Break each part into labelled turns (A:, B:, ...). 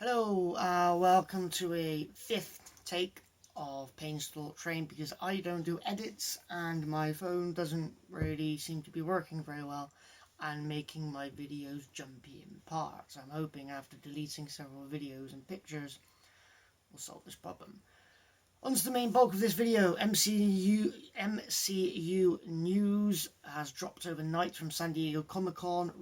A: Hello, welcome to a fifth take of Payne's Thought Train because I don't do edits and my phone doesn't really seem to be working very well and making my videos jumpy in parts. I'm hoping after deleting several videos and pictures we'll solve this problem. On to the main bulk of this video. MCU news has dropped overnight from San Diego Comic-Con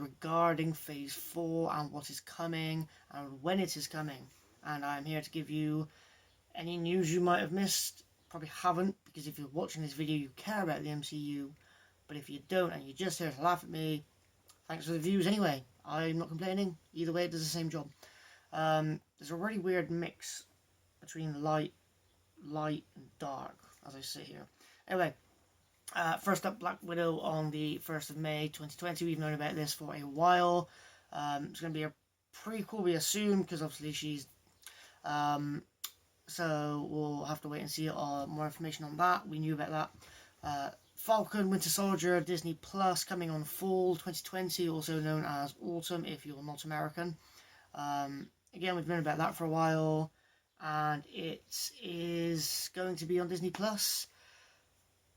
A: regarding Phase 4 and what is coming and when it is coming. And I'm here to give you any news you might have missed. Probably haven't, because if you're watching this video you care about the MCU. But if you don't and you're just here to laugh at me, thanks for the views anyway. I'm not complaining. Either way it does the same job. There's a really weird mix between light and dark as I sit here. Anyway, first up, Black Widow on the 1st of May 2020. We've known about this for a while. It's going to be a prequel, we assume, because obviously she's so we'll have to wait and see more information on that. We knew about that. Falcon Winter Soldier, Disney Plus, coming on fall 2020, also known as autumn if you're not American. Again, we've known about that for a while, and it is going to be on Disney Plus.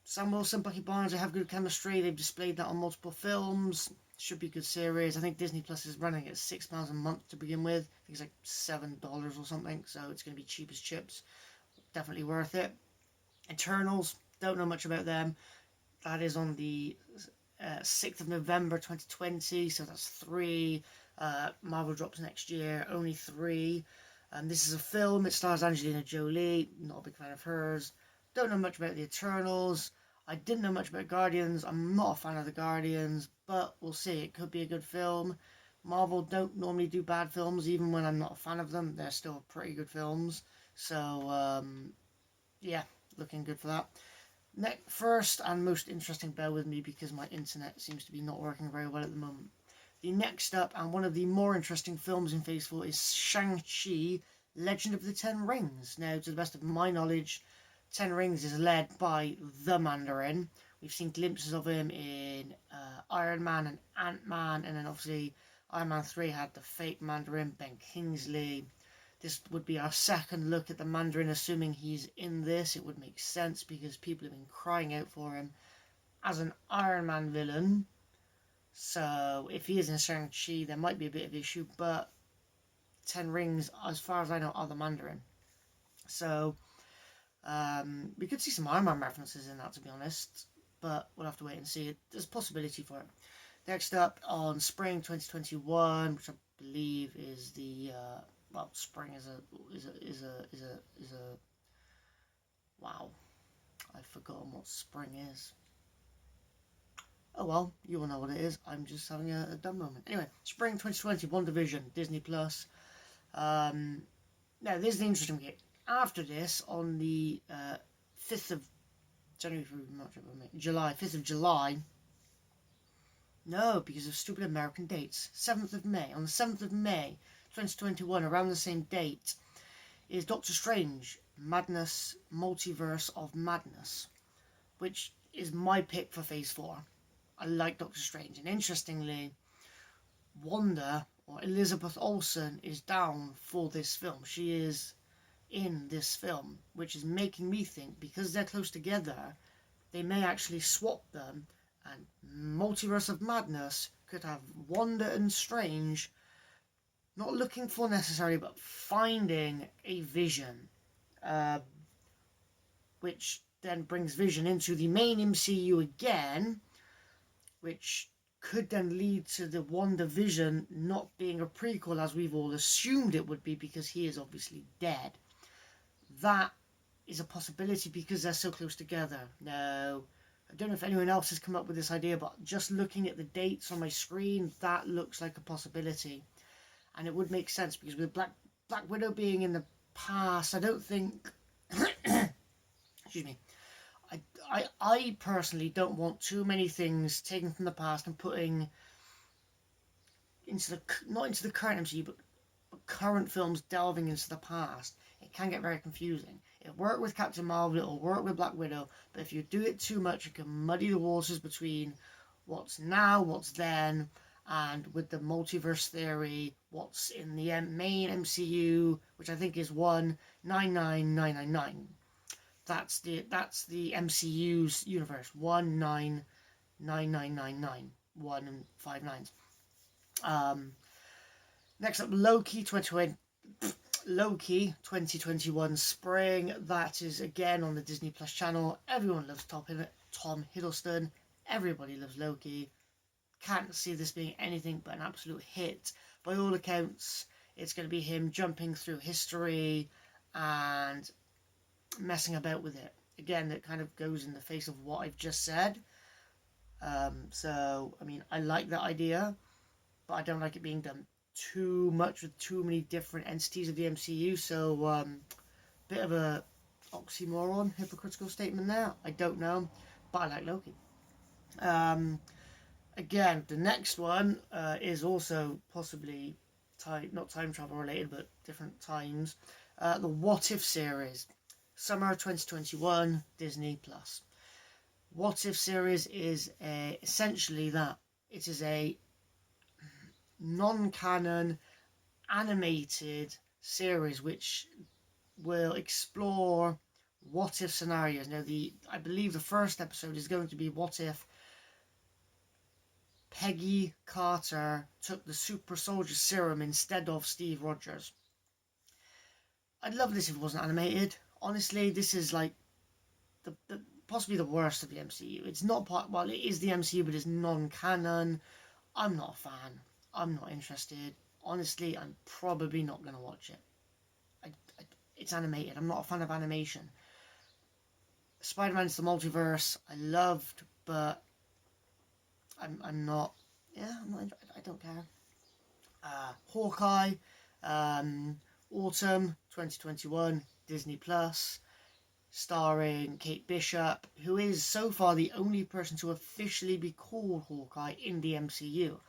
A: Sam Wilson, Bucky Barnes, they have good chemistry. They've displayed that on multiple films. Should be a good series. I think Disney Plus is running at £6 a month to begin with. I think it's like $7 or something, so it's going to be cheap as chips. Definitely worth it. Eternals, don't know much about them. That is on the 6th of November 2020, so that's 3. Marvel drops next year, only 3. This is a film. It stars Angelina Jolie. Not a big fan of hers. Don't know much about the Eternals. I didn't know much about Guardians. I'm not a fan of the Guardians, but we'll see. It could be a good film. Marvel don't normally do bad films, even when I'm not a fan of them. They're still pretty good films. So, yeah, looking good for that. First and most interesting, bear with me because my internet seems to be not working very well at the moment. The next up, and one of the more interesting films in Phase 4, is Shang-Chi, Legend of the Ten Rings. Now, to the best of my knowledge, Ten Rings is led by the Mandarin. We've seen glimpses of him in Iron Man and Ant-Man, and then obviously Iron Man 3 had the fake Mandarin, Ben Kingsley. This would be our second look at the Mandarin, assuming he's in this. It would make sense because people have been crying out for him as an Iron Man villain. So if he is in Shang-Chi, there might be a bit of issue, but Ten Rings, as far as I know, are the Mandarin. So we could see some Iron Man references in that, to be honest, but we'll have to wait and see. There's a possibility for it. Next up, on spring 2021, which I believe is the well, spring is a wow, I've forgotten what spring is. Oh well, you will know what it is. I'm just having a dumb moment. Anyway, spring 2020, WandaVision, Disney Plus. Now, this is the interesting bit. After this, on the 5th of July, 5th of July. No, because of stupid American dates. 7th of May. On the 7th of May, 2021, around the same date, is Doctor Strange, Madness, Multiverse of Madness, which is my pick for Phase 4. I like Doctor Strange, and interestingly, Wanda, or Elizabeth Olsen, is down for this film. She is in this film, which is making me think, because they're close together, they may actually swap them, and Multiverse of Madness could have Wanda and Strange not looking for necessarily, but finding a Vision, which then brings Vision into the main MCU again, which could then lead to the WandaVision not being a prequel as we've all assumed it would be, because he is obviously dead. That is a possibility because they're so close together. Now, I don't know if anyone else has come up with this idea, but just looking at the dates on my screen, that looks like a possibility. And it would make sense because with Black Widow being in the past, I don't think... excuse me. I personally don't want too many things taken from the past and putting into not into the current MCU, but current films delving into the past. It can get very confusing. It'll work with Captain Marvel, it'll work with Black Widow, but if you do it too much, it can muddy the waters between what's now, what's then, and with the multiverse theory, what's in the main MCU, which I think is 199999. That's the MCU's universe, 199999, 1 and 5 nines. Next up, Loki 2021 spring. That is again on the Disney Plus channel. Everyone loves Tom Hiddleston. Everybody loves Loki. Can't see this being anything but an absolute hit. By all accounts, it's going to be him jumping through history and messing about with it. Again, that kind of goes in the face of what I've just said. So, I mean, I like that idea, but I don't like it being done too much with too many different entities of the MCU. So, bit of a oxymoron, hypocritical statement there. I don't know, but I like Loki. Again, the next one is also possibly not time travel related, but different times. The What If series, summer 2021, Disney Plus. What If series is essentially that. It is a non-canon animated series which will explore what if scenarios. Now, I believe the first episode is going to be what if Peggy Carter took the super soldier serum instead of Steve Rogers. I'd love this if it wasn't animated. Honestly, this is like the possibly the worst of the MCU. It's not well, it is the MCU, but it's non-canon. I'm not a fan. I'm not interested. Honestly, I'm probably not going to watch it. It's animated. I'm not a fan of animation. Spider-Man Into the Multiverse, I loved, but I'm not. Yeah, I'm not. I don't care. Hawkeye, autumn 2021, Disney Plus, starring Kate Bishop, who is so far the only person to officially be called Hawkeye in the MCU.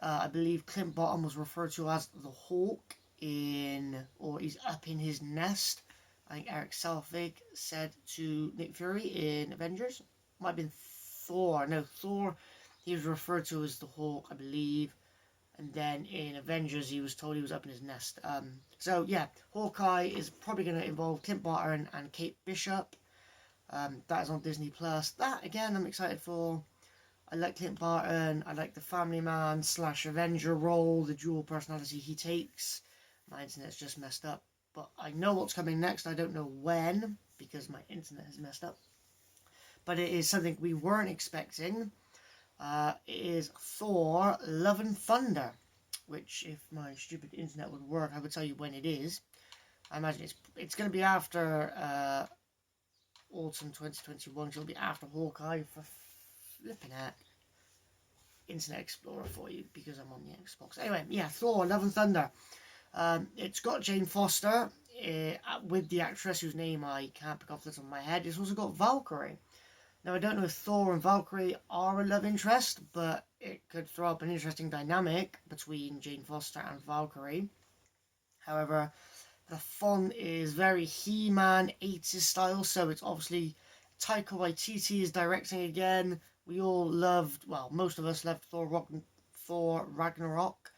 A: I believe Clint Bottom was referred to as the Hawk or he's up in his nest. I think Eric Selvig said to Nick Fury in Avengers. Might have been Thor. No, Thor, he was referred to as the Hawk, I believe. And then in Avengers, he was told he was up in his nest. So, yeah, Hawkeye is probably going to involve Clint Barton and Kate Bishop. That is on Disney+. That, again, I'm excited for. I like Clint Barton. I like the family man / Avenger role, the dual personality he takes. My internet's just messed up. But I know what's coming next. I don't know when, because my internet has messed up. But it is something we weren't expecting. It is Thor Love and Thunder, which, if my stupid internet would work, I would tell you when it is. I imagine it's going to be after autumn 2021. It'll be after Hawkeye, for flipping at Internet Explorer for you, because I'm on the Xbox. Anyway, yeah, Thor Love and Thunder. It's got Jane Foster with the actress whose name I can't pick off the top of my head. It's also got Valkyrie. Now, I don't know if Thor and Valkyrie are a love interest, but it could throw up an interesting dynamic between Jane Foster and Valkyrie. However, the font is very He-Man 80s style, so it's obviously Taika Waititi is directing again. We all loved, well, most of us loved Thor Ragnarok,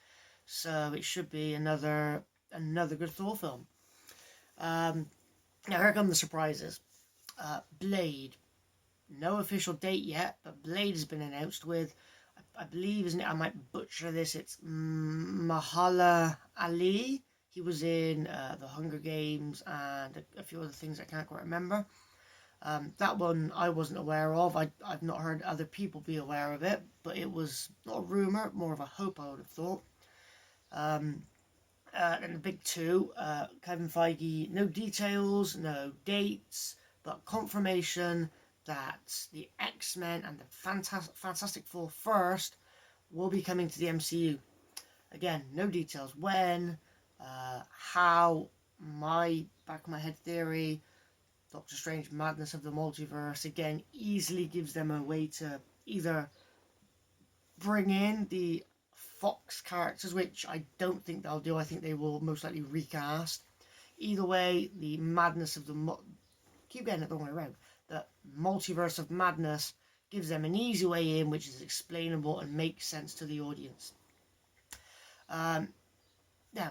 A: so it should be another good Thor film. Now, here come the surprises. Blade. No official date yet, but Blade has been announced with, I believe, isn't it? I might butcher this. It's Mahala Ali. He was in The Hunger Games and a few other things I can't quite remember. That one I wasn't aware of. I've not heard other people be aware of it, but it was not a rumour, more of a hope, I would have thought. And the big two, Kevin Feige, no details, no dates, but confirmation that the X-Men and the Fantastic Four first will be coming to the MCU. Again, no details when, how. My back of my head theory, Doctor Strange Madness of the Multiverse, again, easily gives them a way to either bring in the Fox characters, which I don't think they'll do. I think they will most likely recast. Either way, the madness of the keep getting it the wrong way around. The Multiverse of Madness gives them an easy way in, which is explainable and makes sense to the audience. Yeah,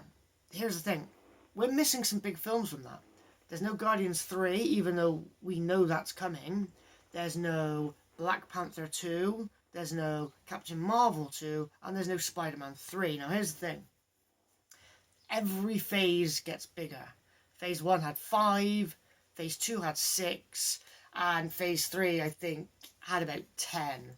A: here's the thing. We're missing some big films from that. There's no Guardians 3, even though we know that's coming. There's no Black Panther 2. There's no Captain Marvel 2. And there's no Spider-Man 3. Now, here's the thing. Every phase gets bigger. Phase 1 had 5. Phase 2 had 6. And Phase 3, I think, had about 10.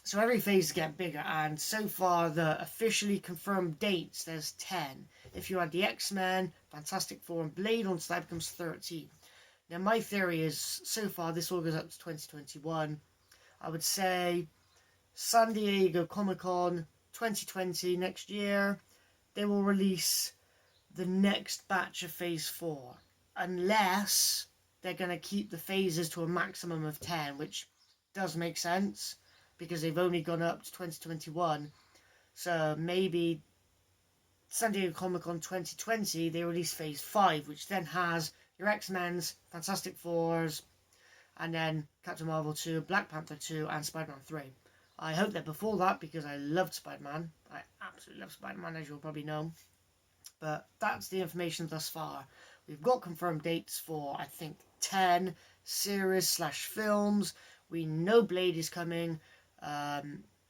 A: So every phase gets bigger, and so far the officially confirmed dates, there's 10. If you add the X-Men, Fantastic Four and Blade onto that, becomes 13. Now my theory is, so far this all goes up to 2021. I would say San Diego Comic-Con 2020, next year, they will release the next batch of Phase 4. Unless they're going to keep the phases to a maximum of 10, which does make sense, because they've only gone up to 2021. So maybe San Diego Comic-Con 2020, they release Phase 5, which then has your X-Men's, Fantastic Fours, and then Captain Marvel 2, Black Panther 2, and Spider-Man 3. I hope that before that, because I loved Spider-Man. I absolutely love Spider-Man, as you'll probably know. But that's the information thus far. We've got confirmed dates for, I think, 10 series/films. We know Blade is coming.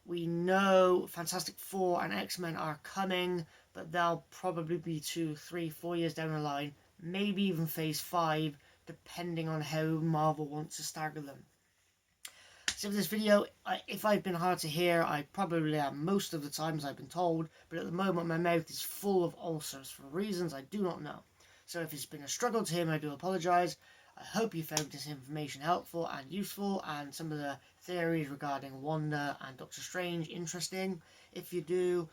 A: We know Fantastic Four and X-Men are coming, but they'll probably be 2, 3, 4 years down the line, maybe even Phase 5, depending on how Marvel wants to stagger them. So for this video, if I've been hard to hear, I probably am most of the times I've been told, but at the moment my mouth is full of ulcers for reasons I do not know. So if it's been a struggle to hear me, I do apologise. I hope you found this information helpful and useful, and some of the theories regarding Wanda and Doctor Strange interesting. If you do,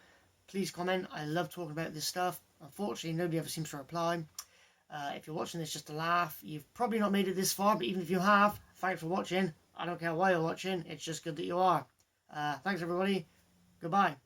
A: please comment. I love talking about this stuff. Unfortunately, nobody ever seems to reply. If you're watching this just to laugh, you've probably not made it this far, but even if you have, thanks for watching. I don't care why you're watching, it's just good that you are. Thanks everybody. Goodbye.